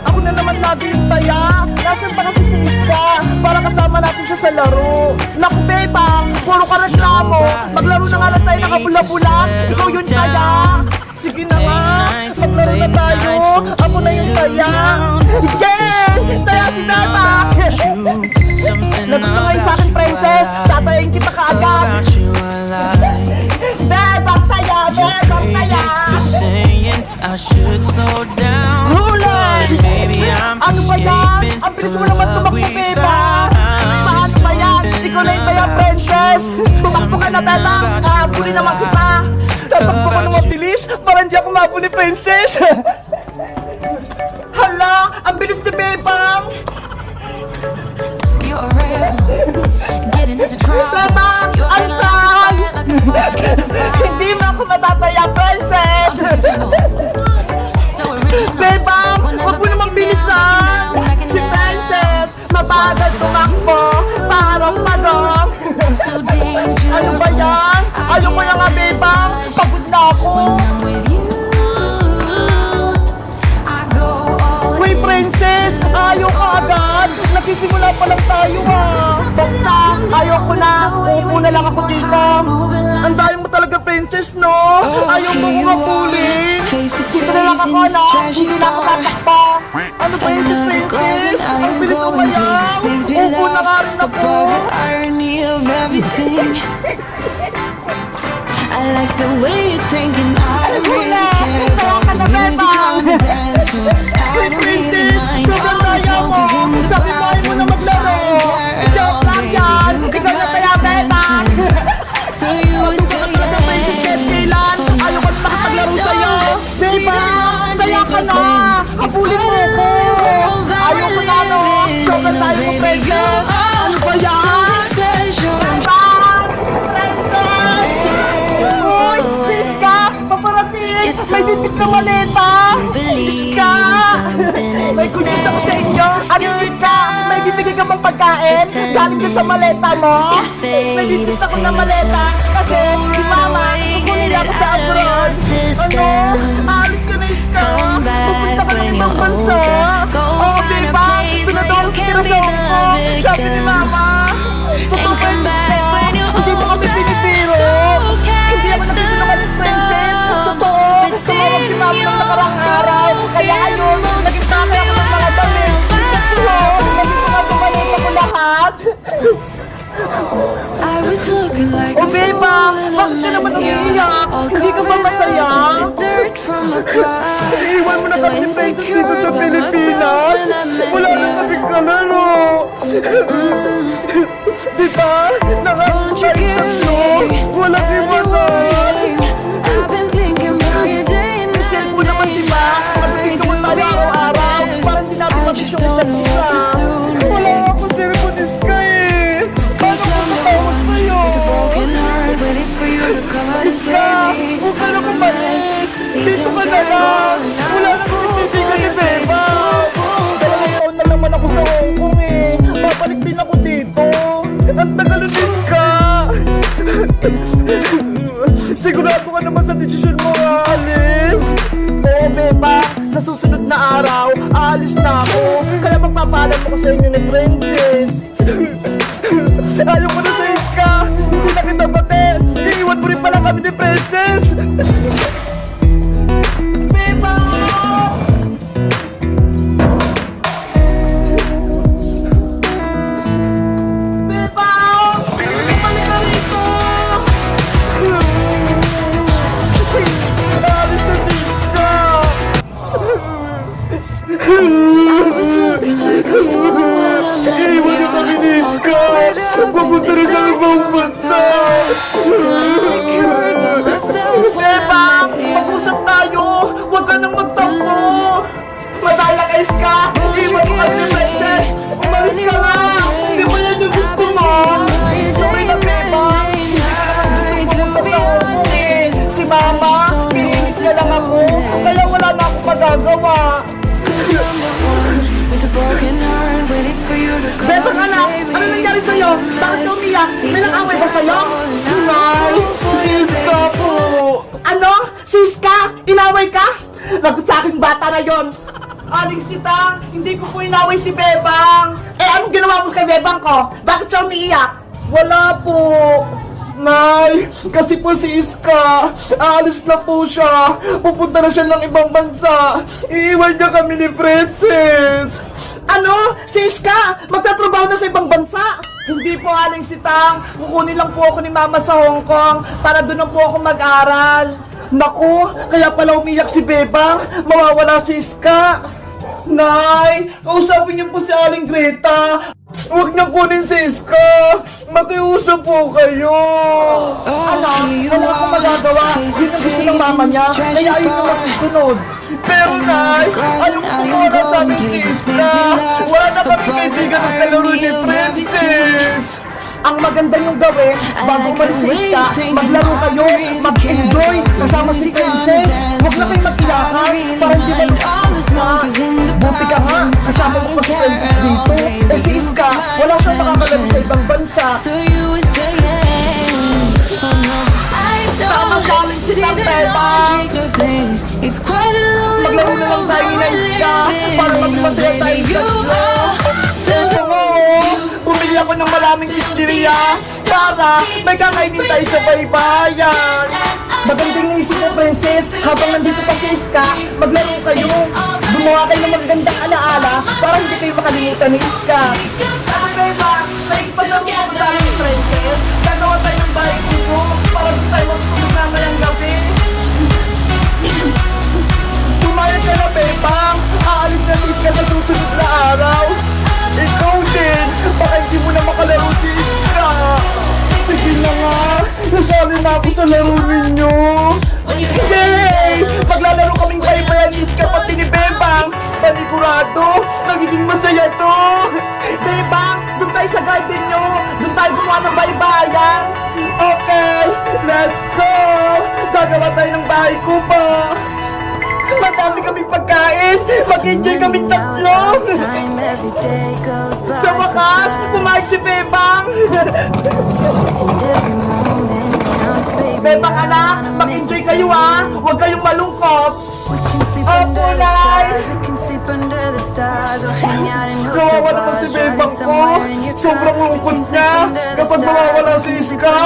Ako na naman lagi yung taya. Nasaan pa kasi si Iska para kasama natin siya sa laro? Naku bebang, puro ka reklamo. Maglaro na nga lang tayo nakapula-pula. Ikaw yung taya. Sige na nga, maglaro na tayo. Ako na yung taya. Yay! Taya si Beba! Nagusto ngayon sa akin, princess. Tatayin kita kaagad. Bebang taya! Bebang taya! Hulay! Ano ba yan? Ang bilis mo naman tumakbo, Beba! Paano ba yan? Ikaw na yung taya, princess! Tumakbo ka na, Beba! Huli naman kita! Tatakbo ko na mabilis para hindi ako mabuli, princess! Hala! Ang bilis ni Bebang! Bebang! Antay! Hindi mo ako matataya, princess! Bebang! Huwag mo namang bilisan! Si princess! Mabagal tumakbo! Parang padong! Ano ba yan? Ayoko na nga, Bebang! Pagod na ako! Wait, princess! Ayaw ka agad! Nagsisimula pa lang tayo Basta, ayoko na! Upo na lang ako dito! Ang dahil mo talaga, princess, no? Ayaw mo ko mapuli! Dito na lang ako, no? Hindi na ako tatakbo! Ano ba yun, princess? Ang bilis mo kaya! Upo na nga rin ako! I like the way you're thinking. I don't really care about the music on the dance floor. I don't really mind as long as in the bathroom. I don't care at all, baby. You got my attention. So you would say yeah. Ayaw ko na makapaglaro sa'yo. Beba, saya ka na. Kapulin mo ako. Ayaw ko na, no? Sobrang tayo mo, princess. Ano ba yan? Something special. May bibig na maleta! Iska! May kunis ako sa inyo! Ano Iska? May bibigay ka bang pagkain? Galing ka sa maleta mo? May bibig ako na maleta kasi si Mama kukunin ako sa abroad! Ano? Aalis ka na Iska! Pupunta ka ng ibang bansa! Oh, diba? Pinadawag ka sa ako! Sabi ni Mama! Pupunta ka! Hindi mo kami pinipiro! Hindi ako nabisinungan ng princess! Totoo! Tumawag si Mama ng nakarang araw. Kaya ayun, naging tatay ako ng mga damit. Naging mga sumayin ako lahat. I was looking like a Beba, fool when I bakit ka naman met you. umiiyak? All Hindi ka ba covered masaya? up in the dirt from the past. Iwan mo na So kami princess dito insecure sa about myself Pilipinas. when I met Wala na you. kaming kalaro. Diba? Won't you give me Walang any iwan na. warning? I've been thinking about you day and Isip night mo naman diba? Mag-video mo tayo araw-araw. Parang hindi natin I mabis just yung don't isa't know isa. what to do Wala next. akong cellphone Iska eh. Paano ko I'm the matawag one sa'yo? with a broken heart, waiting for you to come out and Iska, save me. huwag ka na I'm a kumalis. mess. Need Dito some ka na time lang. going. Wala I'm a na fool kami for ni you, baby. Beba. Fool for Dalawang you. taon na naman ako sa Hong Kong eh. Babalik din ako dito. Ang tagal ng Iska. Sigurado ka naman sa desisyon mo, alis. Oo, Beba. Sa susunod na araw, aalis na ako. Kaya magpapaalam ako sa inyo ni Princess. Ayaw ko na sa Iska. Hindi na kita pati. Iiwan mo rin pala kami ni Princess. Beba! Beba! Bumalik na rito! Alis na si Iska! I was looking like a fool when I met you. Iiwan na kami ni All Iska! covered up in Papunta the rin sa dirt ibang from the bansa! past. So insecure about myself when I Beba! met you. Mag-usap tayo! Huwag ka nang magtampo! Madala ka, Iska! Iwan mo kami ni Princess! Umalis ka nga! Hindi mo yan yung gusto mo! Sabay na, Beba! Gusto ko pumunta sa Hong Kong eh! Si Mama, pilit niya lang ako! Kaya wala na akong magagawa! Cause I'm the one with a broken heart, waiting for you to come Beba, out and anak! save me. Ano nangyari sa'yo? Bakit ka umiyak? May nang-away ba sa'yo? Nay! Si Iska po! Ano? Si Iska? Inaway ka? Lagot sa aking bata na yon! Aling Sitang, hindi ko po inaway si Bebang. Eh, anong ginawa mo kay Bebang ko? Bakit siya umiiyak? Wala po. Nay, kasi po si Iska, aalis na po siya. Pupunta na siya ng ibang bansa. Iiwan niya kami ni Princess. Ano? Si Iska, magtatrabaho na sa ibang bansa? Hindi po, Aling Sitang. Kukunin lang po ako ni Mama sa Hong Kong para doon na po ako mag-aral. Naku, kaya pala umiyak si Bebang. Mawawala si Iska. Nay, kausapin niyo po si Aling Greta. Huwag niyo kunin si Iska. Makiusap po kayo. Ano? Wala akong magagawa. Hindi na gusto ng mama niya. Kaya ayun na masusunod. Pero Nay, ayaw ko po na sabi si Iska. Wala na kami kaibigan ng kalaro ni Princess. Ang maganda yung gawin, bago umalis si Iska, maglaro kayo, mag-enjoy, kasama si Princess. Huwag na kayo mag-iyakan, para hindi malungkot na. Buti ka nga, kasama mo pa si Princess dito. Eh si Iska, wala siyang makakalaro sa ibang bansa. So you were saying, oh no, I Tama sa amin don't see silang the Bebang. logic of things. It's quite a lonely Maglaro na lang world tayo that na we're Iska, para living in. Oh magpasaya tayo baby, you tatlo. turn to Oo, bumili ako ng maraming isteriya para may kakainin tayo sa baybayan. Magandang naisip mo, Princess, habang nandito pa si Iska, maglaro kayo. Gumawa kayo ng magandang alaala para hindi kayo makalimutan ni Iska. Ano ba ba? Naigpagawin ko tayo ni Princess. Gagawa tayo ng bahay dito para di tayo magtulog mamayang gabi. Tumayag ka na, Bebang. Aalis na si Iska sa susunod na araw. Ikaw din, baka hindi mo na makalaro si Iska. Sige na nga, nasali na ako sa laro ninyo. Yay! Maglalaro kaming baybayan ni Iska pati ni Bebang. Panigurado, nagiging masaya to. Bebang, doon tayo sa garden nyo. Doon tayo gumawa ng baybayan. Okay, let's go. Gagawa tayo ng bahay ko pa. Madami kaming pagkain. Mag-enjoy kaming tatlo. Sa wakas, pumayag si Bebang. Bebang anak, mag-enjoy kayo ha. Huwag kayong malungkot. Opo, Nay. Kawawa naman si Bebang ko. Sobrang lungkot niya kapag mawawala si Iska.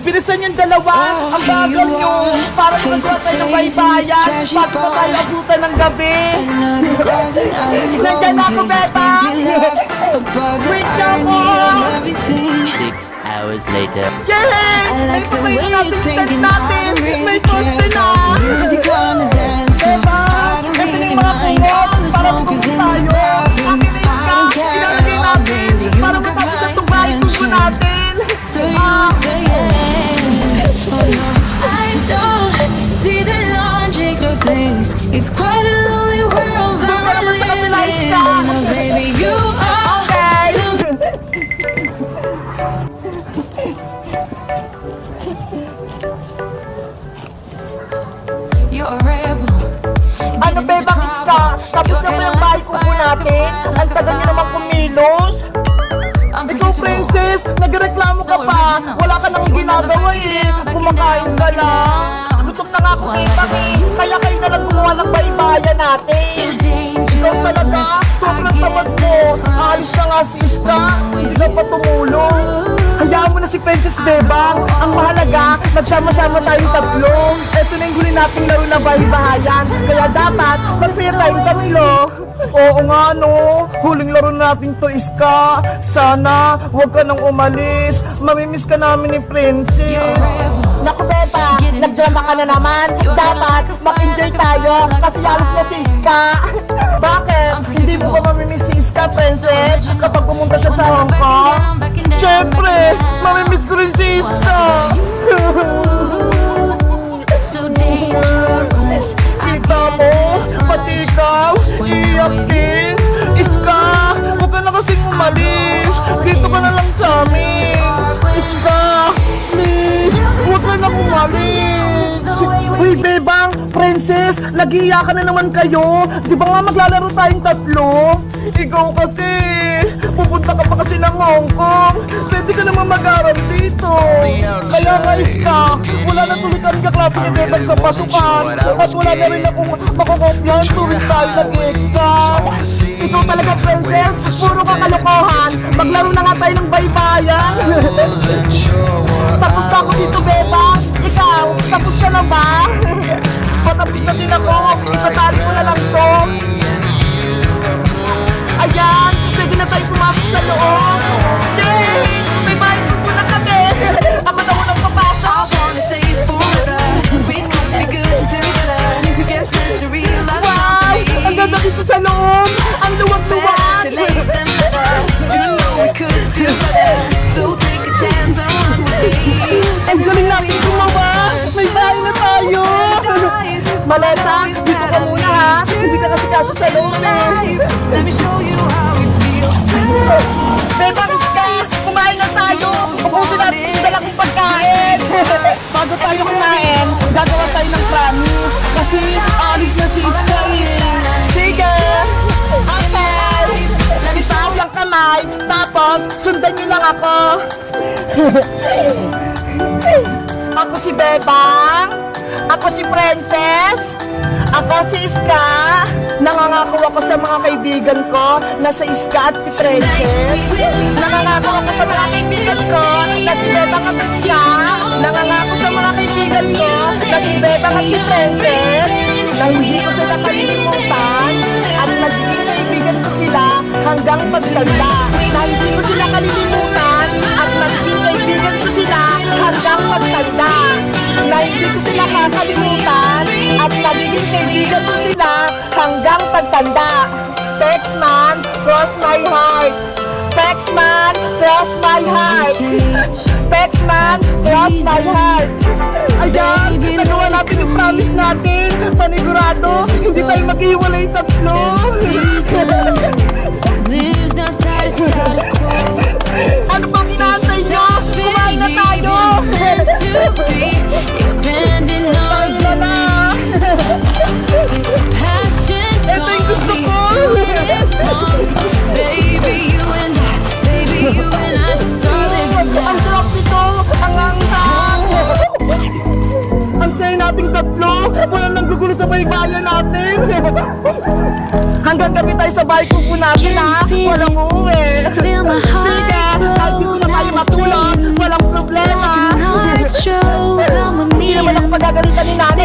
Bilisan yung dalawa, ang bagal nyo, para magagawa tayo ng baybayan, bago pa tayo abutan ng gabi. Another glass and now you're Nandiyan na gone. ako, Places Beba. brings me love above the Wait lang irony mo. of everything. 6 hours later. Yay! I May like the way pagkain you're natin, thinking. set I natin, don't may really toste care na. about the music on the dance floor. Beba, I don't ito really yung mga mind bungot all the para smoke is in tumulong the tayo. bathroom. Akin na I don't care ilalagay at all, natin baby. You para got matapos my itong bahay tubo attention. natin. So you were saying, oh no, I don't see the logic of things. It's quite a lonely world that we're living in. Oh baby, you are. Okay. You're a rebel. Ano ba Iska? Tapos na ba yung bahay kubo natin? Ang tagal niyo naman kumilos. Ikaw, Princess, nagreklamo ka pa. Wala ka nang ginagawa eh. Kumakain ka lang. Gutom na nga ako kita eh. Kaya kayo na lang gumawa ng baybayan natin. Ikaw talaga, sobrang tamad mo. Alis na nga si Iska. Hindi ka pa tumulong. Hayaan mo na si Princess Bebang. Ang mahalaga, nagsama-sama tayong tatlo. Ito na yung huli nating laro na bahay-bahayan. Kaya dapat, masaya tayong tatlo. Oo nga no, huling laro natin to Iska. Sana, huwag ka nang umalis. Mamimiss ka namin ni Princess. Naku Beba, nagdrama ka na naman. Dapat, mag-enjoy tayo. Kasi alis na si Iska. Bakit? Hindi mo ba mamimiss si Iska, Princess? Kapag pumunta siya sa Hong Kong? Siyempre, mamimiss ko rin si Iska. Kita mo, pati ikaw, iyak din. Iska, huwag ka na kasing umalis. Dito ka na lang sa amin. Iska, please, huwag ka na umalis. Uy, Bebang, Princess, nag-iiyakan na naman kayo. Di ba nga maglalaro tayong tatlo? Ikaw kasi, Pupunta ka pa kasi ng Hong Kong. Pwede ka naman mag-aral dito. Kaya nga, Iska, wala na tuloy kami kaklase ni Bebang sa pasukan. At wala na rin akong makakopyahan tuwing tayo nag-exam. Ikaw talaga, princess. Puro ka kalokohan. Maglaro na nga tayo ng baybayan. Tapos na ako dito, Beba. Ikaw, tapos ka na ba? Patapos na din ako. Itatali ko na lang to. Ayan, pwede na tayo pumasok sa loob. Yay! May bahay ko muna kami. Ako na unang papasok. Wanna say it forever. We could be good together. Guess mystery loves Wow! Ang ganda dito sa loob. Ang luwag-luwag. to late than never. You know we could do better. So take a chance and run with me. Ang galing natin gumawa. May bahay na tayo. Maleta, dito ka muna ha. Hindi ka kasi kaso sa loob eh. Let me show you how it feels to Beba, Iska, kumain na tayo. Ubusin natin yung dala kong pagkain. Bago tayo kumain, gagawa tayo ng promise. Kasi alis na si Iska eh. Sige. Okay. Itaas ang kamay, tapos sundan niyo lang ako. Ako si Bebang. Ako si Princess. Ako si Iska. Nangangako ako sa mga kaibigan ko na si Iska at si Princess. Nangangako ako sa mga kaibigan ko na si Bebang at Iska. Nangangako sa mga kaibigan ko na si Bebang at si Princess. Na hindi ko sila kalilimutan at magiging kaibigan ko sila hanggang pagtanda. Na hindi ko sila kalilimutan at magiging kaibigan ko sila hanggang pagtanda. Na hindi ko sila kakalimutan at magiging kaibigan ko sila hanggang pagtanda. Textman, cross my heart. Textman, cross my heart. Textman, cross my heart. Ayan, nagawa natin yung promise natin. Panigurado, hindi tayo maghiwalay tatlo. Lives outside of status quo. Ano bang inaantay nyo? Kumain na tayo. Meant to be expanding on Tayo na. passions Ito yung gusto ko. Baby, you and I should start living Ang sarap nito. Ang anghang. Ang saya nating tatlo. Walang nanggugulo sa baybayan natin. Hanggang gabi tayo sa bahay kubo natin ha. Walang uwi. Feel my heart Sige, kahit dito na tayo matulog. Walang problema. Hindi naman ako pagagalitan ni nanay